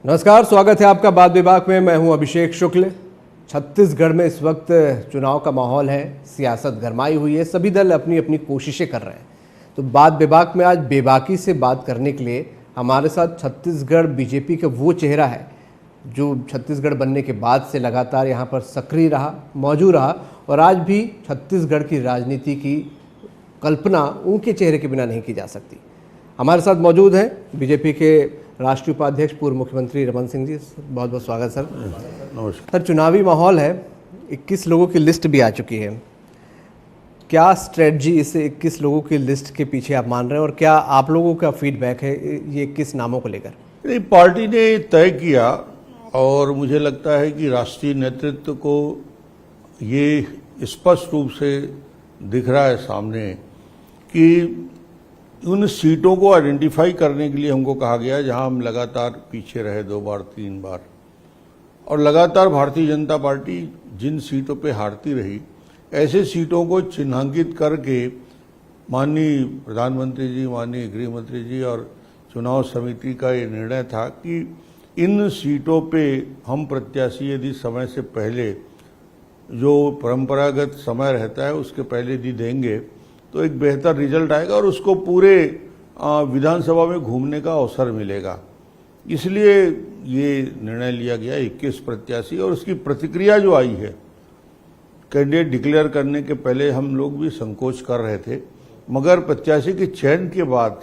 नमस्कार, स्वागत है आपका बात विभाग में। मैं हूं अभिषेक शुक्ल। छत्तीसगढ़ में इस वक्त चुनाव का माहौल है, सियासत गरमाई हुई है, सभी दल अपनी अपनी कोशिशें कर रहे हैं। तो बात विभाग में आज बेबाकी से बात करने के लिए हमारे साथ छत्तीसगढ़ बीजेपी का वो चेहरा है जो छत्तीसगढ़ बनने के बाद से लगातार यहाँ पर सक्रिय रहा, मौजूद रहा और आज भी छत्तीसगढ़ की राजनीति की कल्पना उनके चेहरे के बिना नहीं की जा सकती। हमारे साथ मौजूद हैं बीजेपी के राष्ट्रीय उपाध्यक्ष पूर्व मुख्यमंत्री रमन सिंह जी। बहुत बहुत स्वागत सर। नमस्कार सर, चुनावी माहौल है, 21 लोगों की लिस्ट भी आ चुकी है। क्या स्ट्रेटजी इस 21 लोगों की लिस्ट के पीछे आप मान रहे हैं और क्या आप लोगों का फीडबैक है ये 21 नामों को लेकर? पार्टी ने तय किया और मुझे लगता है कि राष्ट्रीय नेतृत्व को ये स्पष्ट रूप से दिख रहा है सामने कि उन सीटों को आइडेंटिफाई करने के लिए हमको कहा गया जहां हम लगातार पीछे रहे 2 बार 3 बार, और लगातार भारतीय जनता पार्टी जिन सीटों पे हारती रही, ऐसे सीटों को चिन्हांकित करके माननीय प्रधानमंत्री जी, माननीय गृह मंत्री जी और चुनाव समिति का ये निर्णय था कि इन सीटों पे हम प्रत्याशी यदि समय से पहले, जो परंपरागत समय रहता है उसके पहले यदि देंगे तो एक बेहतर रिजल्ट आएगा और उसको पूरे विधानसभा में घूमने का अवसर मिलेगा। इसलिए ये निर्णय लिया गया 21 प्रत्याशी। और उसकी प्रतिक्रिया जो आई है, कैंडिडेट डिक्लेयर करने के पहले हम लोग भी संकोच कर रहे थे, मगर प्रत्याशी के चयन के बाद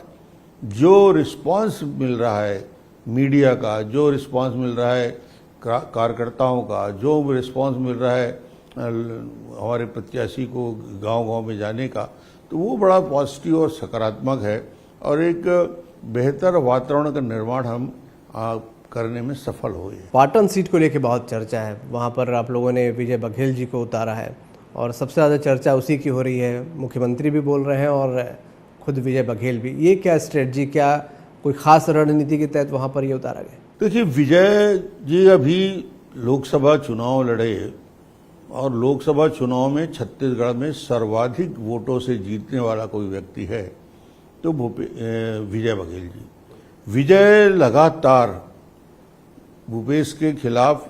जो रिस्पांस मिल रहा है मीडिया का, जो रिस्पांस मिल रहा है कार्यकर्ताओं का, जो रिस्पांस मिल रहा है हमारे प्रत्याशी को गांव-गांव में जाने का, तो वो बड़ा पॉजिटिव और सकारात्मक है और एक बेहतर वातावरण का निर्माण हम करने में सफल हुए। पाटन सीट को लेकर बहुत चर्चा है, वहाँ पर आप लोगों ने विजय बघेल जी को उतारा है और सबसे ज़्यादा चर्चा उसी की हो रही है। मुख्यमंत्री भी बोल रहे हैं और खुद विजय बघेल भी। ये क्या स्ट्रेटजी, क्या कोई खास रणनीति के तहत वहाँ पर ये उतारा गया? देखिए, विजय जी अभी लोकसभा चुनाव लड़े और लोकसभा चुनाव में छत्तीसगढ़ में सर्वाधिक वोटों से जीतने वाला कोई व्यक्ति है तो विजय बघेल जी। विजय लगातार भूपेश के खिलाफ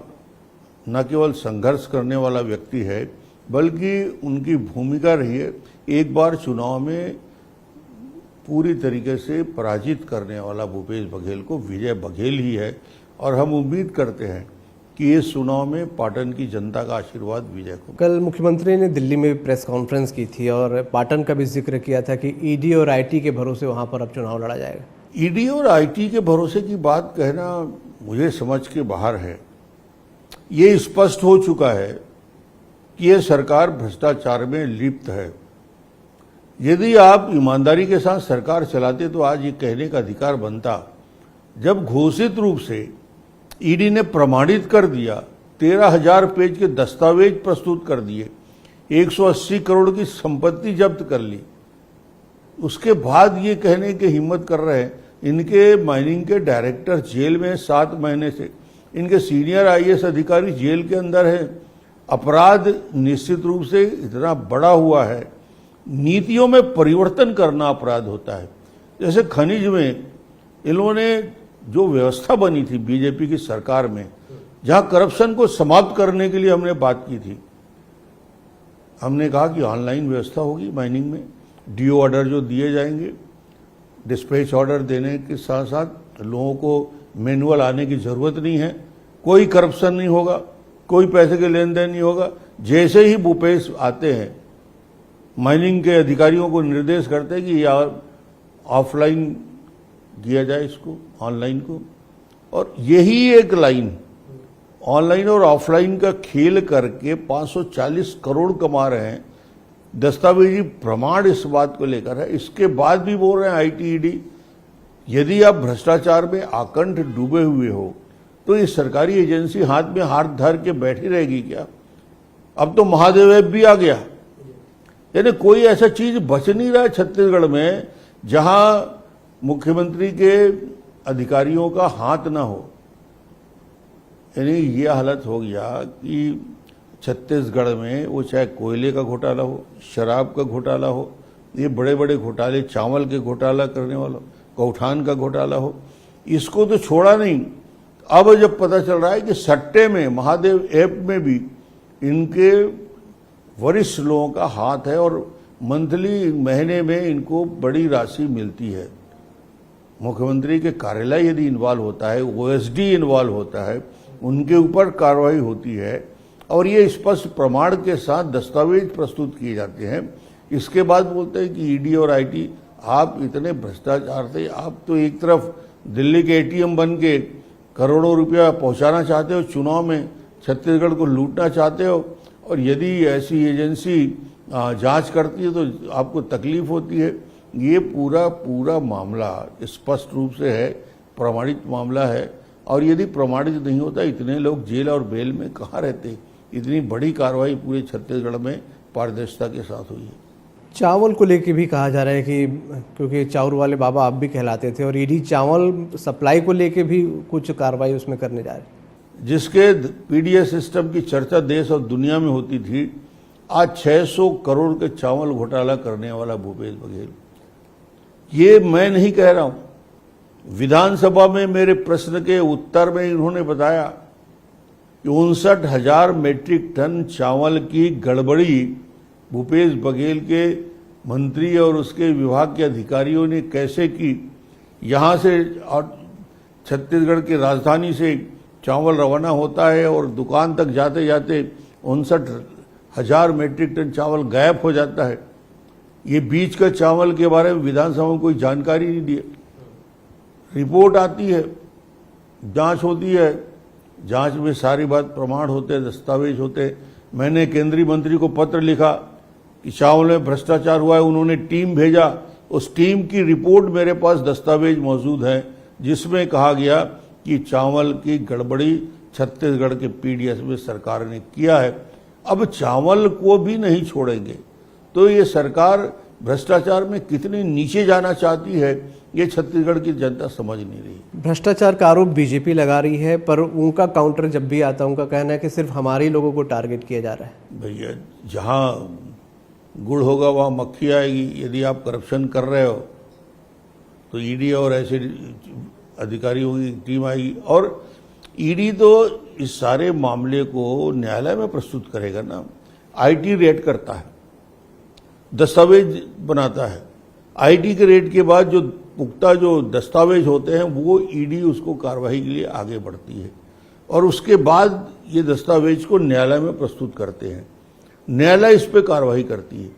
न केवल संघर्ष करने वाला व्यक्ति है, बल्कि उनकी भूमिका रही है एक बार चुनाव में पूरी तरीके से पराजित करने वाला भूपेश बघेल को विजय बघेल ही है। और हम उम्मीद करते हैं कि इस चुनाव में पाटन की जनता का आशीर्वाद विजय को। कल मुख्यमंत्री ने दिल्ली में प्रेस कॉन्फ्रेंस की थी और पाटन का भी जिक्र किया था कि ईडी और आईटी के भरोसे वहां पर अब चुनाव लड़ा जाएगा। ईडी और आईटी के भरोसे की बात कहना मुझे समझ के बाहर है। ये स्पष्ट हो चुका है कि यह सरकार भ्रष्टाचार में लिप्त है। यदि आप ईमानदारी के साथ सरकार चलाते तो आज ये कहने का अधिकार बनता। जब घोषित रूप से ईडी ने प्रमाणित कर दिया, 13,000 पेज के दस्तावेज प्रस्तुत कर दिए, 180 करोड़ की संपत्ति जब्त कर ली, उसके बाद ये कहने की हिम्मत कर रहे हैं इनके माइनिंग के डायरेक्टर जेल में 7 महीने से, इनके सीनियर आईएएस अधिकारी जेल के अंदर हैं। अपराध निश्चित रूप से इतना बड़ा हुआ है। नीतियों में परिवर्तन करना अपराध होता है। जैसे खनिज में इन्होंने जो व्यवस्था बनी थी बीजेपी की सरकार में, जहां करप्शन को समाप्त करने के लिए हमने बात की थी, हमने कहा कि ऑनलाइन व्यवस्था होगी माइनिंग में, डीओ ऑर्डर जो दिए जाएंगे, डिस्पैच ऑर्डर देने के साथ साथ लोगों को मैनुअल आने की जरूरत नहीं है, कोई करप्शन नहीं होगा, कोई पैसे के लेन देन नहीं होगा। जैसे ही भूपेश आते हैं, माइनिंग के अधिकारियों को निर्देश करते हैं कि यार ऑफलाइन दिया जाए इसको, ऑनलाइन को। और यही एक लाइन ऑनलाइन और ऑफलाइन का खेल करके 540 करोड़ कमा रहे हैं। दस्तावेजी प्रमाण इस बात को लेकर है। इसके बाद भी बोल रहे हैं आईटी ईडी। यदि आप भ्रष्टाचार में आकंठ डूबे हुए हो तो ये सरकारी एजेंसी हाथ में हाथ धर के बैठी रहेगी क्या? अब तो महादेव ऐप भी आ गया, यानी कोई ऐसा चीज बच नहीं रहा है छत्तीसगढ़ में जहां मुख्यमंत्री के अधिकारियों का हाथ ना हो। यानी ये हालत हो गया कि छत्तीसगढ़ में वो चाहे कोयले का घोटाला हो, शराब का घोटाला हो, ये बड़े बड़े घोटाले, चावल के घोटाला करने वाला, गौठान का घोटाला हो, इसको तो छोड़ा नहीं। अब जब पता चल रहा है कि सट्टे में महादेव ऐप में भी इनके वरिष्ठ लोगों का हाथ है और मंथली महीने में इनको बड़ी राशि मिलती है। मुख्यमंत्री के कार्यालय यदि इन्वॉल्व होता है, ओएसडी इन्वॉल्व होता है, उनके ऊपर कार्रवाई होती है और ये स्पष्ट प्रमाण के साथ दस्तावेज प्रस्तुत किए जाते हैं। इसके बाद बोलते हैं कि ईडी और आईटी आप इतने भ्रष्टाचार थे, आप तो एक तरफ दिल्ली के एटीएम बन के करोड़ों रुपया पहुंचाना चाहते हो, चुनाव में छत्तीसगढ़ को लूटना चाहते हो, और यदि ऐसी एजेंसी जांच करती है तो आपको तकलीफ होती है। ये पूरा मामला स्पष्ट रूप से है, प्रमाणित मामला है, और यदि प्रमाणित नहीं होता इतने लोग जेल और बेल में कहाँ रहते। इतनी बड़ी कार्रवाई पूरे छत्तीसगढ़ में पारदर्शिता के साथ हुई है। चावल को लेके भी कहा जा रहा है कि क्योंकि चावल वाले बाबा आप भी कहलाते थे, और ईडी चावल सप्लाई को लेके भी कुछ कार्रवाई उसमें करने जा रहे हैं। जिसके पीडीएस सिस्टम की चर्चा देश और दुनिया में होती थी, आज 600 करोड़ के चावल घोटाला करने वाला भूपेश बघेल, ये मैं नहीं कह रहा हूं। विधानसभा में मेरे प्रश्न के उत्तर में इन्होंने बताया कि 59,000 मीट्रिक टन चावल की गड़बड़ी भूपेश बघेल के मंत्री और उसके विभाग के अधिकारियों ने कैसे की। यहां से और छत्तीसगढ़ की राजधानी से चावल रवाना होता है और दुकान तक जाते जाते 59,000 मीट्रिक टन चावल गायब हो जाता है। ये बीच का चावल के बारे में विधानसभा में कोई जानकारी नहीं दी। रिपोर्ट आती है, जांच होती है, जांच में सारी बात प्रमाण होते, दस्तावेज होते। मैंने केंद्रीय मंत्री को पत्र लिखा कि चावल में भ्रष्टाचार हुआ है, उन्होंने टीम भेजा, उस टीम की रिपोर्ट मेरे पास दस्तावेज मौजूद है जिसमें कहा गया कि चावल की गड़बड़ी छत्तीसगढ़ के पीडीएस में सरकार ने किया है। अब चावल को भी नहीं छोड़ेंगे तो ये सरकार भ्रष्टाचार में कितनी नीचे जाना चाहती है, ये छत्तीसगढ़ की जनता समझ नहीं रही। भ्रष्टाचार का आरोप बीजेपी लगा रही है, पर उनका काउंटर जब भी आता है उनका कहना है कि सिर्फ हमारे ही लोगों को टारगेट किया जा रहा है। भैया, जहां गुड़ होगा वहां मक्खी आएगी। यदि आप करप्शन कर रहे हो तो ईडी और ऐसे अधिकारियों की टीम आएगी, और ईडी तो इस सारे मामले को न्यायालय में प्रस्तुत करेगा ना। आईटी रेड करता है, दस्तावेज बनाता है। आईटी के रेड के बाद जो पुख्ता जो दस्तावेज होते हैं वो ईडी उसको कार्रवाई के लिए आगे बढ़ती है, और उसके बाद ये दस्तावेज को न्यायालय में प्रस्तुत करते हैं। न्यायालय इस पे कार्रवाई करती है।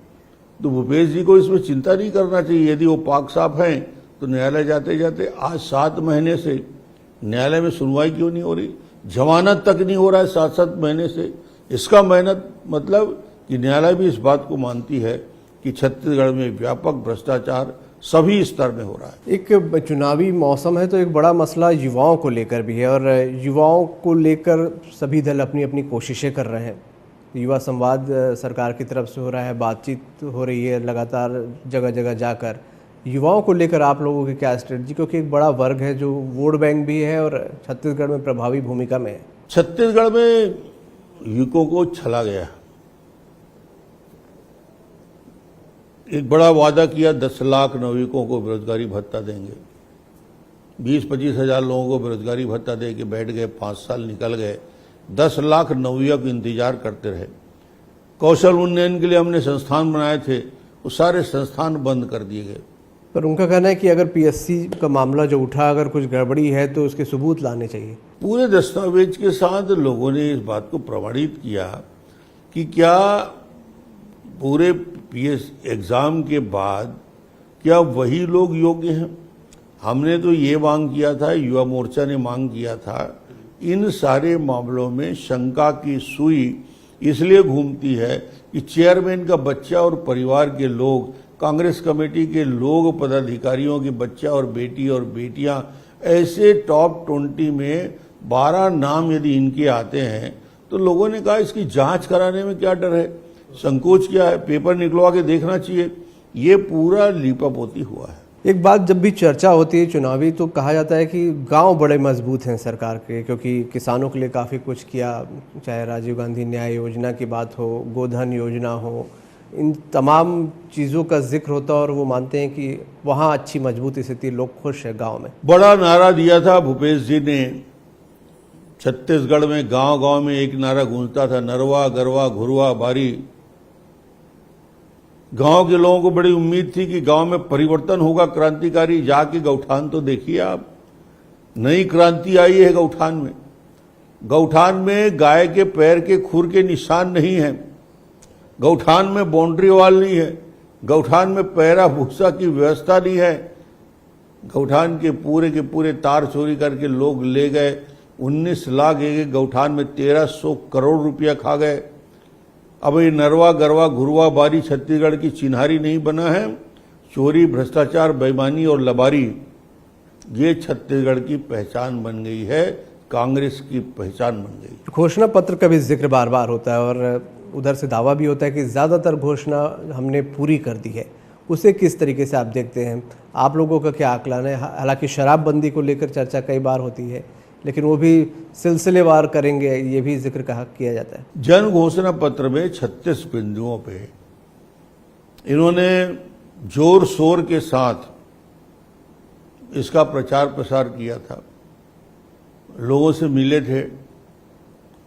तो भूपेश जी को इसमें चिंता नहीं करना चाहिए। यदि वो पाक साफ हैं तो न्यायालय जाते जाते आज 7 महीने से न्यायालय में सुनवाई क्यों नहीं हो रही, जमानत तक नहीं हो रहा है 7-7 महीने से। इसका मतलब कि न्यायालय भी इस बात को मानती है कि छत्तीसगढ़ में व्यापक भ्रष्टाचार सभी स्तर में हो रहा है। एक चुनावी मौसम है तो एक बड़ा मसला युवाओं को लेकर भी है, और युवाओं को लेकर सभी दल अपनी अपनी कोशिशें कर रहे हैं। युवा संवाद सरकार की तरफ से हो रहा है, बातचीत हो रही है लगातार जगह जगह जाकर। युवाओं को लेकर आप लोगों की क्या स्ट्रेटजी, क्योंकि एक बड़ा वर्ग है जो वोट बैंक भी है और छत्तीसगढ़ में प्रभावी भूमिका में है। छत्तीसगढ़ में युवकों को छला गया। एक बड़ा वादा किया, 10 लाख नवयुवकों को बेरोजगारी भत्ता देंगे। 20-25 हजार लोगों को बेरोजगारी भत्ता दे के बैठ गए, 5 साल निकल गए। 10 लाख नवयुवक इंतजार करते रहे। कौशल उन्नयन के लिए हमने संस्थान बनाए थे, वो सारे संस्थान बंद कर दिए गए। पर उनका कहना है कि अगर पीएससी का मामला जो उठा, अगर कुछ गड़बड़ी है तो उसके सबूत लाने चाहिए। पूरे दस्तावेज के साथ लोगों ने इस बात को प्रमाणित किया कि क्या पूरे पीएस एग्जाम के बाद क्या वही लोग योग्य हैं। हमने तो ये मांग किया था, युवा मोर्चा ने मांग किया था। इन सारे मामलों में शंका की सुई इसलिए घूमती है कि चेयरमैन का बच्चा और परिवार के लोग, कांग्रेस कमेटी के लोग, पदाधिकारियों के बच्चा और बेटी और बेटियां, ऐसे टॉप 20 में 12 नाम यदि इनके आते हैं तो लोगों ने कहा इसकी जांच कराने में क्या डर है, संकोच क्या है, पेपर निकलवा के देखना चाहिए। ये पूरा लीपापोती हुआ है। एक बात जब भी चर्चा होती है चुनावी तो कहा जाता है कि गांव बड़े मजबूत हैं सरकार के, क्योंकि किसानों के लिए काफ़ी कुछ किया, चाहे राजीव गांधी न्याय योजना की बात हो, गोधन योजना हो, इन तमाम चीज़ों का जिक्र होता है और वो मानते हैं कि वहाँ अच्छी मजबूत स्थिति, लोग खुश है गांव में। बड़ा नारा दिया था भूपेश जी ने छत्तीसगढ़ में गांव-गांव में एक नारा गूंजता था, नरवा गरवा घुरवा बारी। गांव के लोगों को बड़ी उम्मीद थी कि गांव में परिवर्तन होगा क्रांतिकारी। जाके गौठान तो देखिए आप, नई क्रांति आई है गौठान में। गौठान में गाय के पैर के खुर के निशान नहीं है, गौठान में बाउंड्री वॉल नहीं है, गौठान में पैरा भूसा की व्यवस्था नहीं है। गौठान के पूरे तार चोरी करके लोग ले गए। 19 लाख एक गौठान में 1300 करोड़ रुपया खा गए। अब ये नरवा गरवा घुरवा बारी छत्तीसगढ़ की चिन्हारी नहीं बना है। चोरी, भ्रष्टाचार, बेईमानी और लबारी ये छत्तीसगढ़ की पहचान बन गई है, कांग्रेस की पहचान बन गई। घोषणा पत्र का भी जिक्र बार बार होता है और उधर से दावा भी होता है कि ज़्यादातर घोषणा हमने पूरी कर दी है। उसे किस तरीके से आप देखते हैं? आप लोगों का क्या आकलन है? हालांकि शराबबंदी को लेकर चर्चा कई बार होती है, लेकिन वो भी सिलसिलेवार करेंगे, ये भी जिक्र किया जाता है। जन घोषणा पत्र में 36 बिंदुओं पे इन्होंने जोर शोर के साथ इसका प्रचार प्रसार किया था, लोगों से मिले थे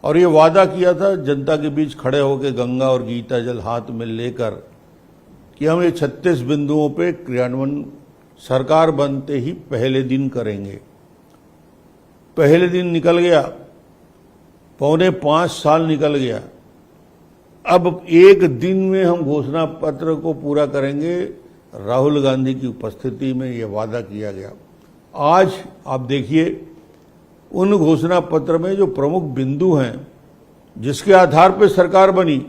और ये वादा किया था जनता के बीच खड़े होकर गंगा और गीता जल हाथ में लेकर कि हम ये 36 बिंदुओं पे क्रियान्वयन सरकार बनते ही पहले दिन करेंगे। पहले दिन निकल गया, 4.25 साल निकल गया। अब एक दिन में हम घोषणा पत्र को पूरा करेंगे। राहुल गांधी की उपस्थिति में यह वादा किया गया। आज आप देखिए, उन घोषणा पत्र में जो प्रमुख बिंदु हैं जिसके आधार पर सरकार बनी,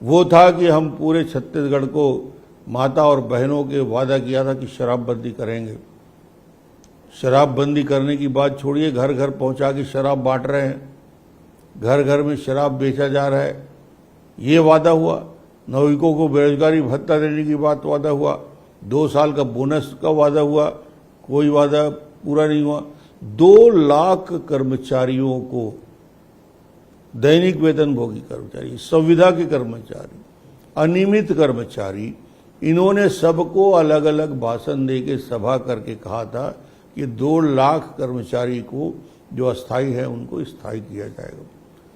वो था कि हम पूरे छत्तीसगढ़ को माता और बहनों के वादा किया था कि शराबबंदी करेंगे। शराबबंदी करने की बात छोड़िए, घर घर पहुंचा के शराब बांट रहे हैं, घर घर में शराब बेचा जा रहा है, ये वादा हुआ। नागरिकों को बेरोजगारी भत्ता देने की बात वादा हुआ। 2 साल का बोनस का वादा हुआ, कोई वादा पूरा नहीं हुआ। 2 लाख कर्मचारियों को, दैनिक वेतनभोगी कर्मचारी, संविदा के कर्मचारी, अनियमित कर्मचारी, इन्होंने सबको अलग अलग भाषण देके सभा करके कहा था कि 2 लाख कर्मचारी को जो अस्थायी है उनको स्थायी किया जाएगा।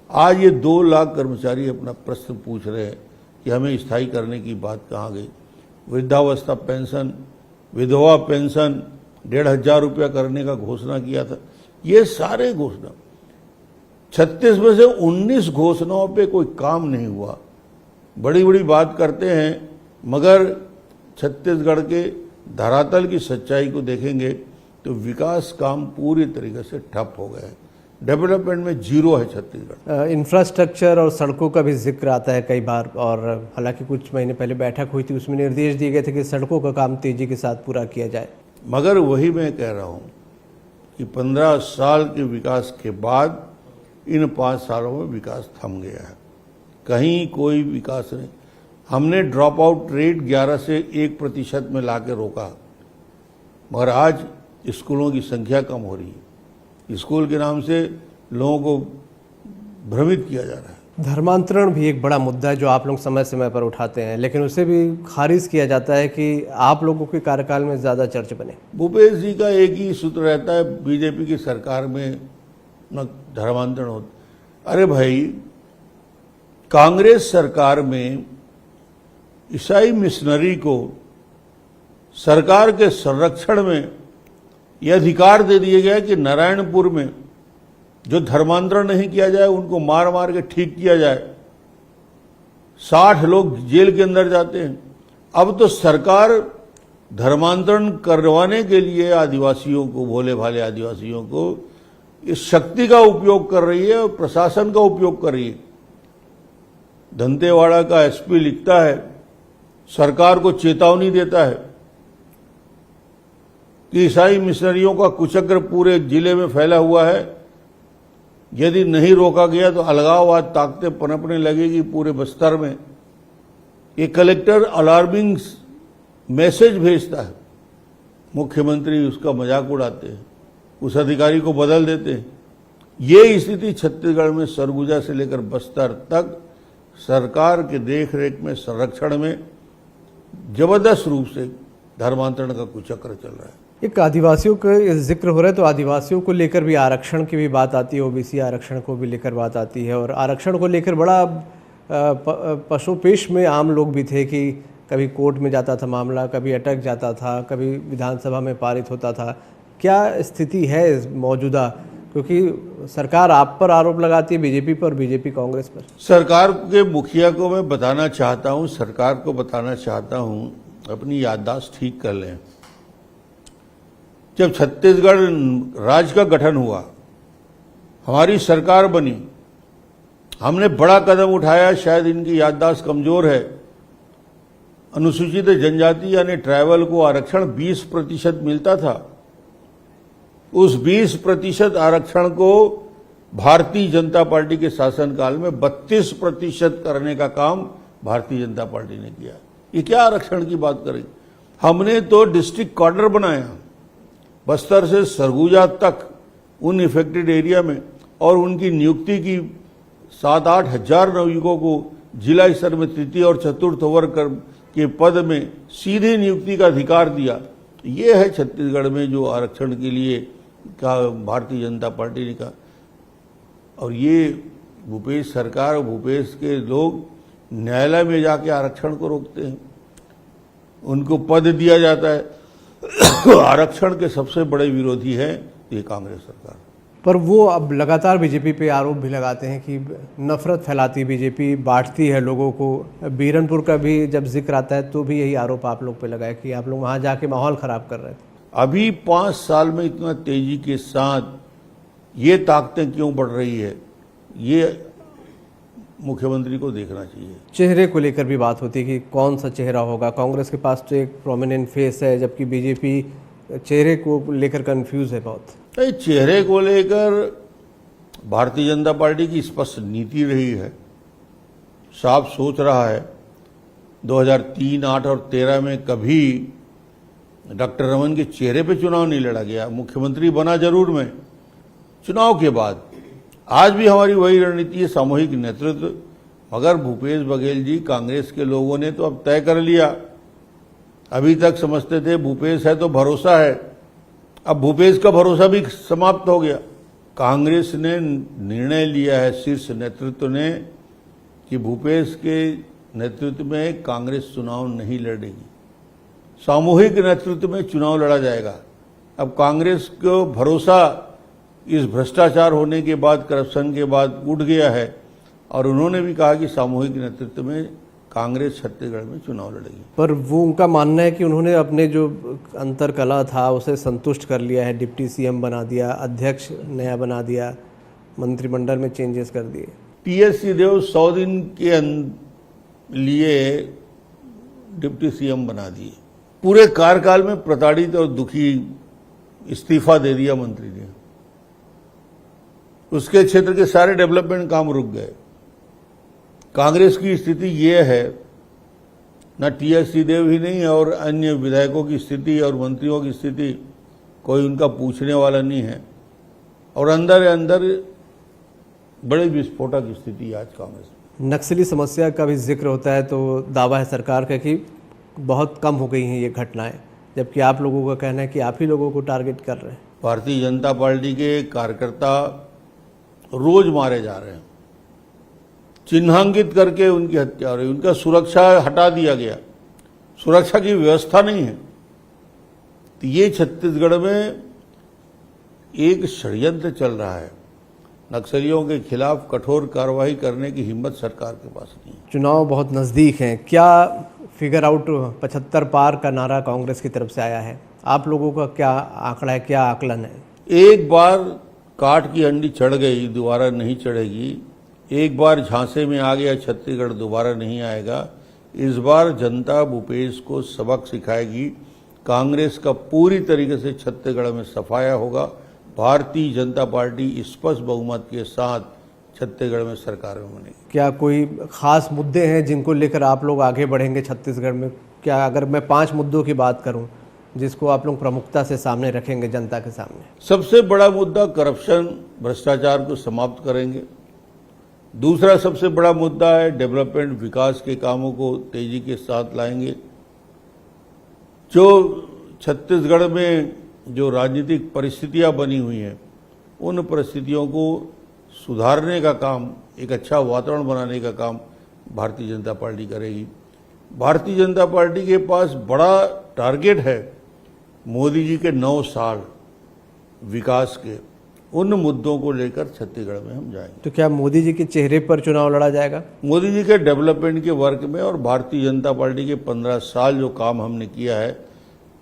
आज ये 2 लाख कर्मचारी अपना प्रश्न पूछ रहे हैं कि हमें स्थायी करने की बात कहाँ गई। वृद्धावस्था पेंशन, विधवा पेंशन 1,500 रुपया करने का घोषणा किया था। ये सारे घोषणा 36 में से 19 घोषणाओं पे कोई काम नहीं हुआ। बड़ी बड़ी बात करते हैं, मगर छत्तीसगढ़ के धरातल की सच्चाई को देखेंगे तो विकास काम पूरी तरीके से ठप हो गए हैं। डेवलपमेंट में जीरो है छत्तीसगढ़। इंफ्रास्ट्रक्चर और सड़कों का भी जिक्र आता है कई बार, और हालांकि कुछ महीने पहले बैठक हुई थी, उसमें निर्देश दिए गए थे कि सड़कों का काम तेजी के साथ पूरा किया जाए। मगर वही मैं कह रहा हूं कि 15 साल के विकास के बाद इन 5 सालों में विकास थम गया है, कहीं कोई विकास नहीं। हमने ड्रॉप आउट रेट 11 से 1% में ला के रोका, मगर आज स्कूलों की संख्या कम हो रही है। स्कूल के नाम से लोगों को भ्रमित किया जा रहा है। धर्मांतरण भी एक बड़ा मुद्दा है जो आप लोग समय समय पर उठाते हैं, लेकिन उसे भी खारिज किया जाता है कि आप लोगों के कार्यकाल में ज्यादा चर्च बने। भूपेश जी का एक ही सूत्र रहता है, बीजेपी की सरकार में न धर्मांतरण होता। अरे भाई, कांग्रेस सरकार में ईसाई मिशनरी को सरकार के संरक्षण में यह अधिकार दे दिया गया कि नारायणपुर में जो धर्मांतरण नहीं किया जाए उनको मार मार के ठीक किया जाए। 60 लोग जेल के अंदर जाते हैं। अब तो सरकार धर्मांतरण करवाने के लिए आदिवासियों को, भोले भाले आदिवासियों को, इस शक्ति का उपयोग कर रही है और प्रशासन का उपयोग कर रही है। दंतेवाड़ा का एसपी लिखता है, सरकार को चेतावनी देता है कि ईसाई मिशनरियों का कुचक्र पूरे जिले में फैला हुआ है, यदि नहीं रोका गया तो अलगाववाद ताकतें पनपने लगेगी पूरे बस्तर में। ये कलेक्टर अलार्मिंग मैसेज भेजता है, मुख्यमंत्री उसका मजाक उड़ाते हैं, उस अधिकारी को बदल देते हैं। ये स्थिति छत्तीसगढ़ में सरगुजा से लेकर बस्तर तक सरकार के देखरेख में, संरक्षण में जबरदस्त रूप से धर्मांतरण का कुचक्र चल रहा है। एक आदिवासियों का जिक्र हो रहा है तो आदिवासियों को लेकर भी आरक्षण की भी बात आती है, ओबीसी आरक्षण को भी लेकर बात आती है और आरक्षण को लेकर बड़ा पशुपेश में आम लोग भी थे कि कभी कोर्ट में जाता था मामला, कभी अटक जाता था, कभी विधानसभा में पारित होता था। क्या स्थिति है मौजूदा, क्योंकि सरकार आप पर आरोप लगाती है, बीजेपी पर, बीजेपी कांग्रेस पर। सरकार के मुखिया को मैं बताना चाहता हूं, सरकार को बताना चाहता हूं, अपनी याददाश्त ठीक कर लें। जब छत्तीसगढ़ राज्य का गठन हुआ, हमारी सरकार बनी, हमने बड़ा कदम उठाया। शायद इनकी याददाश्त कमजोर है। अनुसूचित जनजाति यानी ट्राइबल को आरक्षण 20% मिलता था। उस 20% आरक्षण को भारतीय जनता पार्टी के शासनकाल में 32% करने का काम भारतीय जनता पार्टी ने किया। ये क्या आरक्षण की बात करें? हमने तो डिस्ट्रिक्ट कॉर्डर बनाया, बस्तर से सरगुजा तक उन इफेक्टेड एरिया में, और उनकी नियुक्ति की 7-8 हजार नवयुवकों को जिला स्तर में तृतीय और चतुर्थ वर्ग के पद में सीधे नियुक्ति का अधिकार दिया। ये है छत्तीसगढ़ में जो आरक्षण के लिए का भारतीय जनता पार्टी ने कहा। और ये भूपेश सरकार और भूपेश के लोग न्यायालय में जाके आरक्षण को रोकते हैं, उनको पद दिया जाता है। आरक्षण के सबसे बड़े विरोधी है ये कांग्रेस सरकार। पर वो अब लगातार बीजेपी पे आरोप भी लगाते हैं कि नफरत फैलाती बीजेपी, बांटती है लोगों को। बीरनपुर का भी जब जिक्र आता है तो भी यही आरोप आप लोग पे लगा है कि आप लोग वहां जाके माहौल खराब कर रहे थे। अभी 5 साल में इतना तेजी के साथ ये ताकतें क्यों बढ़ रही है, ये मुख्यमंत्री को देखना चाहिए। चेहरे को लेकर भी बात होती है कि कौन सा चेहरा होगा। कांग्रेस के पास तो एक प्रोमिनेंट फेस है, जबकि बीजेपी चेहरे को लेकर कंफ्यूज है बहुत। चेहरे को लेकर भारतीय जनता पार्टी की स्पष्ट नीति रही है, साफ सोच रहा है। 2003, 8 और 13 में कभी डॉक्टर रमन के चेहरे पे चुनाव नहीं लड़ा गया। मुख्यमंत्री बना जरूर मैं चुनाव के बाद। आज भी हमारी वही रणनीति है, सामूहिक नेतृत्व। मगर भूपेश बघेल जी, कांग्रेस के लोगों ने तो अब तय कर लिया। अभी तक समझते थे भूपेश है तो भरोसा है, अब भूपेश का भरोसा भी समाप्त हो गया। कांग्रेस ने निर्णय लिया है, शीर्ष नेतृत्व ने, कि भूपेश के नेतृत्व में कांग्रेस चुनाव नहीं लड़ेगी, सामूहिक नेतृत्व में चुनाव लड़ा जाएगा। अब कांग्रेस को भरोसा इस भ्रष्टाचार होने के बाद, करप्शन के बाद उठ गया है, और उन्होंने भी कहा कि सामूहिक नेतृत्व में कांग्रेस छत्तीसगढ़ में चुनाव लड़ेगी। पर वो उनका मानना है कि उन्होंने अपने जो अंतर कला था उसे संतुष्ट कर लिया है। डिप्टी सीएम बना दिया, अध्यक्ष नया बना दिया, मंत्रिमंडल में चेंजेस कर दिए। टीएस सिंहदेव 100 दिन के लिए डिप्टी सीएम बना दिए। पूरे कार्यकाल में प्रताड़ित और दुखी इस्तीफा दे दिया मंत्री ने। उसके क्षेत्र के सारे डेवलपमेंट काम रुक गए। कांग्रेस की स्थिति ये है, न टीएस सिंहदेव ही नहीं और अन्य विधायकों की स्थिति और मंत्रियों की स्थिति, कोई उनका पूछने वाला नहीं है, और अंदर अंदर बड़े विस्फोटक स्थिति आज कांग्रेस में। नक्सली समस्या का भी जिक्र होता है तो दावा है सरकार का कि बहुत कम हो गई हैं ये घटनाएं, जबकि आप लोगों का कहना है कि आप ही लोगों को टारगेट कर रहे हैं। भारतीय जनता पार्टी के कार्यकर्ता रोज मारे जा रहे हैं, चिन्हांकित करके उनकी हत्या हो रही, उनका सुरक्षा हटा दिया गया, सुरक्षा की व्यवस्था नहीं है। तो ये छत्तीसगढ़ में एक षड्यंत्र चल रहा है। नक्सलियों के खिलाफ कठोर कार्रवाई करने की हिम्मत सरकार के पास नहीं है। चुनाव बहुत नजदीक हैं, क्या फिगर आउट 75 पार का नारा कांग्रेस की तरफ से आया है? आप लोगों का क्या आंकड़ा है, क्या आकलन है? एक बार काठ की हंडी चढ़ गई, दोबारा नहीं चढ़ेगी। एक बार झांसे में आ गया छत्तीसगढ़, दोबारा नहीं आएगा। इस बार जनता भूपेश को सबक सिखाएगी। कांग्रेस का पूरी तरीके से छत्तीसगढ़ में सफाया होगा। भारतीय जनता पार्टी स्पष्ट बहुमत के साथ छत्तीसगढ़ में सरकार में बनेगी। क्या कोई खास मुद्दे हैं जिनको लेकर आप लोग आगे बढ़ेंगे छत्तीसगढ़ में? क्या अगर मैं 5 मुद्दों की बात करूं जिसको आप लोग प्रमुखता से सामने रखेंगे जनता के सामने? सबसे बड़ा मुद्दा करप्शन, भ्रष्टाचार को समाप्त करेंगे। दूसरा सबसे बड़ा मुद्दा है डेवलपमेंट, विकास के कामों को तेजी के साथ लाएंगे। जो छत्तीसगढ़ में जो राजनीतिक परिस्थितियां बनी हुई हैं उन परिस्थितियों को सुधारने का काम, एक अच्छा वातावरण बनाने का काम भारतीय जनता पार्टी करेगी। भारतीय जनता पार्टी के पास बड़ा टारगेट है मोदी जी के 9 साल विकास के, उन मुद्दों को लेकर छत्तीसगढ़ में हम जाएंगे। तो क्या मोदी जी के चेहरे पर चुनाव लड़ा जाएगा? मोदी जी के डेवलपमेंट के वर्क में और भारतीय जनता पार्टी के 15 साल जो काम हमने किया है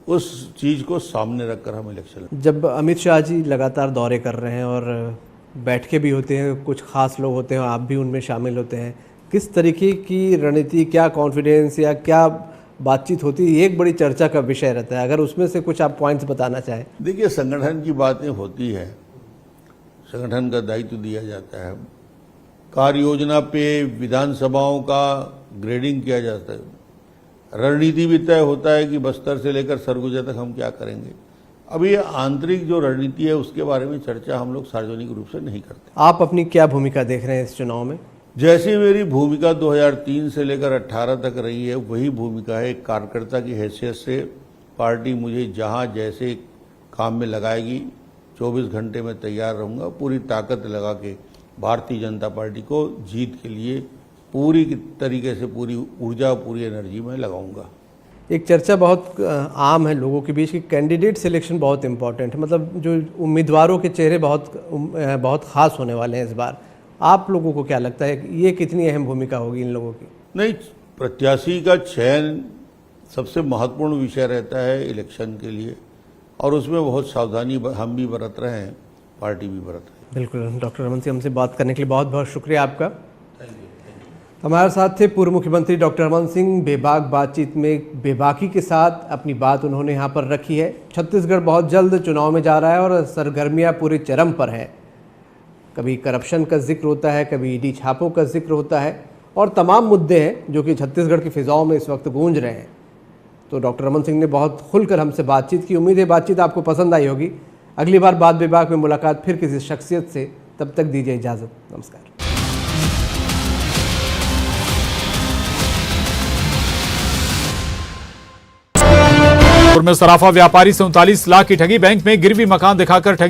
उस चीज को सामने रखकर हम इलेक्शन। जब अमित शाह जी लगातार दौरे कर रहे हैं और बैठके भी होते हैं, कुछ खास लोग होते हैं, आप भी उनमें शामिल होते हैं, किस तरीके की रणनीति, क्या कॉन्फिडेंस या क्या बातचीत होती है, एक बड़ी चर्चा का विषय रहता है, अगर उसमें से कुछ आप पॉइंट्स बताना चाहें। देखिए, संगठन की बातें होती है, संगठन का दायित्व दिया जाता है, कार्य योजना पे विधानसभाओं का ग्रेडिंग किया जाता है, रणनीति भी तय होता है कि बस्तर से लेकर सरगुजा तक हम क्या करेंगे। अब ये आंतरिक जो रणनीति है उसके बारे में चर्चा हम लोग सार्वजनिक रूप से नहीं करते। आप अपनी क्या भूमिका देख रहे हैं इस चुनाव में? जैसी मेरी भूमिका 2003 से लेकर 18 तक रही है वही भूमिका है। एक कार्यकर्ता की हैसियत से पार्टी मुझे जहां जैसे काम में लगाएगी 24 घंटे में तैयार रहूंगा, पूरी ताकत लगा के भारतीय जनता पार्टी को जीत के लिए पूरी तरीके से पूरी ऊर्जा, पूरी एनर्जी में लगाऊंगा। एक चर्चा बहुत आम है लोगों के बीच कि कैंडिडेट सिलेक्शन बहुत इंपॉर्टेंट है, मतलब जो उम्मीदवारों के चेहरे बहुत खास होने वाले हैं इस बार। आप लोगों को क्या लगता है ये कितनी अहम भूमिका होगी इन लोगों की? नहीं, प्रत्याशी का चयन सबसे महत्वपूर्ण विषय रहता है इलेक्शन के लिए, और उसमें बहुत सावधानी हम भी बरत रहे हैं, पार्टी भी बरत रही है। बिल्कुल। डॉक्टर रमन सिंह, हमसे बात करने के लिए बहुत बहुत शुक्रिया आपका। हमारे साथ थे पूर्व मुख्यमंत्री डॉक्टर रमन सिंह। बेबाक बातचीत में बेबाकी के साथ अपनी बात उन्होंने यहाँ पर रखी है। छत्तीसगढ़ बहुत जल्द चुनाव में जा रहा है और सरगर्मियाँ पूरे चरम पर हैं। कभी करप्शन का जिक्र होता है, कभी ईडी छापों का जिक्र होता है, और तमाम मुद्दे हैं जो कि छत्तीसगढ़ की फिजाओं में इस वक्त गूंज रहे हैं। तो डॉक्टर रमन सिंह ने बहुत खुलकर हमसे बातचीत की। उम्मीद है बातचीत आपको पसंद आई होगी। अगली बार बात विभाग में मुलाकात फिर किसी शख्सियत से, तब तक दीजिए इजाज़त। नमस्कार। में सराफा व्यापारी से 39 लाख की ठगी, बैंक में गिरवी मकान दिखाकर ठगी।